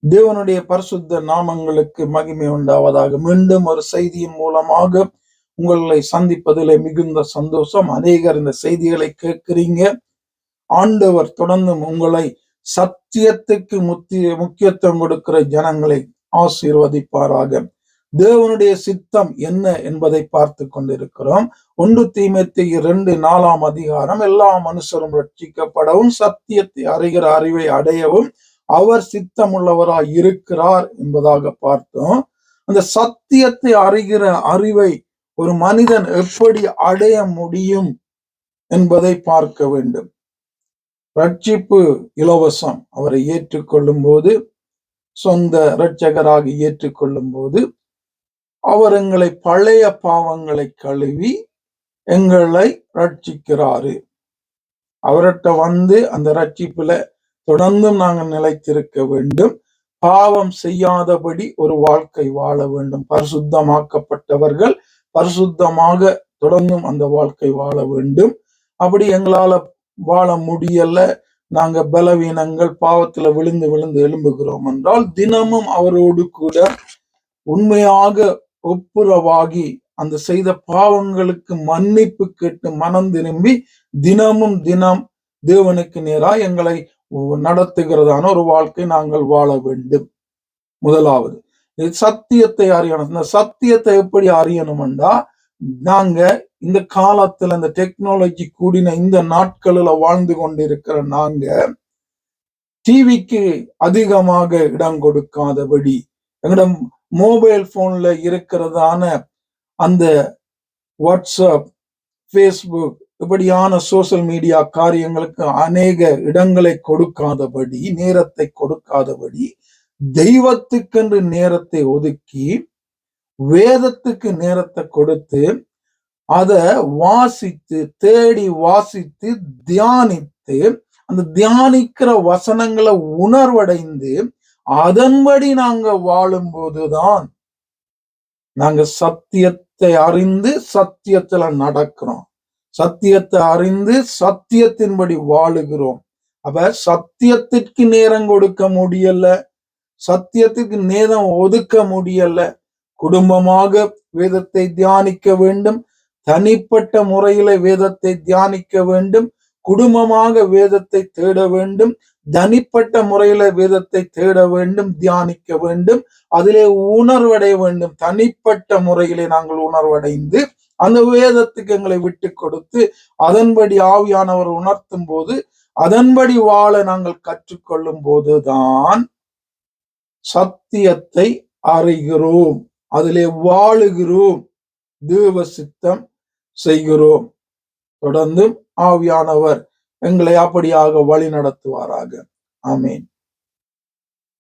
தேவனுடைய பரிசுத்த நாமங்களுக்கு மகிமை உண்டாவதாக. மீண்டும் ஒரு செய்தியின் மூலமாக உங்களை சந்திப்பதிலே மிகுந்த சந்தோஷம். அநேகர் இந்த செய்திகளை கேட்கிறீங்க. ஆண்டவர் தொடர்ந்தும் உங்களை சத்தியத்துக்கு முக்கியத்துவம் கொடுக்கிற ஜனங்களை ஆசீர்வதிப்பாராக. தேவனுடைய சித்தம் என்ன என்பதை பார்த்து கொண்டிருக்கிறோம். 1 தீமோத்தேயு 2:4 எல்லா மனுஷரும் ரட்சிக்கப்படவும் சத்தியத்தை அறிகிற அறிவை அடையவும் அவர் சித்தமுள்ளவராய் இருக்கிறார் என்பதாக பார்த்தோம். அந்த சத்தியத்தை அறிகிற அறிவை ஒரு மனிதன் எப்படி அடைய முடியும் என்பதை பார்க்க வேண்டும். ரட்சிப்பு இலவசம். அவரை ஏற்றுக்கொள்ளும் போது, சொந்த இரட்சகராக ஏற்றுக்கொள்ளும் போது அவர் எங்களை பழைய பாவங்களை கழுவி எங்களை ரட்சிக்கிறாரு. அவர்கிட்ட வந்து அந்த ரட்சிப்புல தொடர்ந்தும் நாங்கள் நிலைத்திருக்க வேண்டும். பாவம் செய்யாதபடி ஒரு வாழ்க்கை வாழ வேண்டும். பரிசுத்தமாக்கப்பட்டவர்கள் பரிசுத்தமாக தொடர்ந்தும் அந்த வாழ்க்கை வாழ வேண்டும். அப்படி எங்களால வாழ முடியல, நாங்க பலவீனங்கள், பாவத்துல விழுந்து விழுந்து எழும்புகிறோம் என்றால் தினமும் அவரோடு கூட உண்மையாக ஒப்புரவாகி அந்த செய்த பாவங்களுக்கு மன்னிப்பு கேட்டு மனம் திரும்பி தினமும் தினம் தேவனுக்கு நேராக எங்களை நடத்துகிறதான ஒரு வாழ்க்கை நாங்கள் வாழ வேண்டும். முதலாவது சத்தியத்தை அறியணும். இந்த சத்தியத்தை எப்படி அறியணும்டா, நாங்க இந்த காலத்துல இந்த டெக்னாலஜி கூடின இந்த நாட்களில் வாழ்ந்து கொண்டிருக்கிற நாங்க டிவிக்கு அதிகமாக இடம் கொடுக்காதபடி, எங்களோட மொபைல் போன்ல இருக்கிறதான அந்த வாட்ஸ்அப், ஃபேஸ்புக் இப்படியான சோசியல் மீடியா காரியங்களுக்கு அநேக இடங்களை கொடுக்காதபடி, நேரத்தை கொடுக்காதபடி, தெய்வத்துக்கென்று நேரத்தை ஒதுக்கி வேதத்துக்கு நேரத்தை கொடுத்து அதை வாசித்து தேடி வாசித்து தியானித்து அந்த தியானிக்கிற வசனங்களை உணர்வடைந்து அதன்படி நாங்க வாழும் போதுதான் நாங்க சத்தியத்தை அறிந்து சத்தியத்துல நடக்கிறோம். சத்தியத்தை அறிந்து சத்தியத்தின்படி வாழுகிறோம். அப்ப சத்தியத்திற்கு நேரம் கொடுக்க முடியல, சத்தியத்துக்கு நேரம் ஒதுக்க முடியல. குடும்பமாக வேதத்தை தியானிக்க வேண்டும், தனிப்பட்ட முறையில வேதத்தை தியானிக்க வேண்டும், குடும்பமாக வேதத்தை தேட வேண்டும், தனிப்பட்ட முறையில வேதத்தை தேட வேண்டும், தியானிக்க வேண்டும், அதிலே உணர்வடைய வேண்டும். தனிப்பட்ட முறையிலே நாங்கள் உணர்வடைந்து அந்த வேதத்துக்கு எங்களை விட்டு கொடுத்து அதன்படி ஆவியானவர் உணர்த்தும் போது அதன்படி வாழ நாங்கள் கற்றுக்கொள்ளும் போதுதான் சத்தியத்தை அறிகிறோம், அதிலே வாழுகிறோம், தேவ சித்தம் செய்கிறோம். தொடர்ந்தும் ஆவியானவர் எங்களை அப்படியாக வழி நடத்துவாராக. ஆமேன்.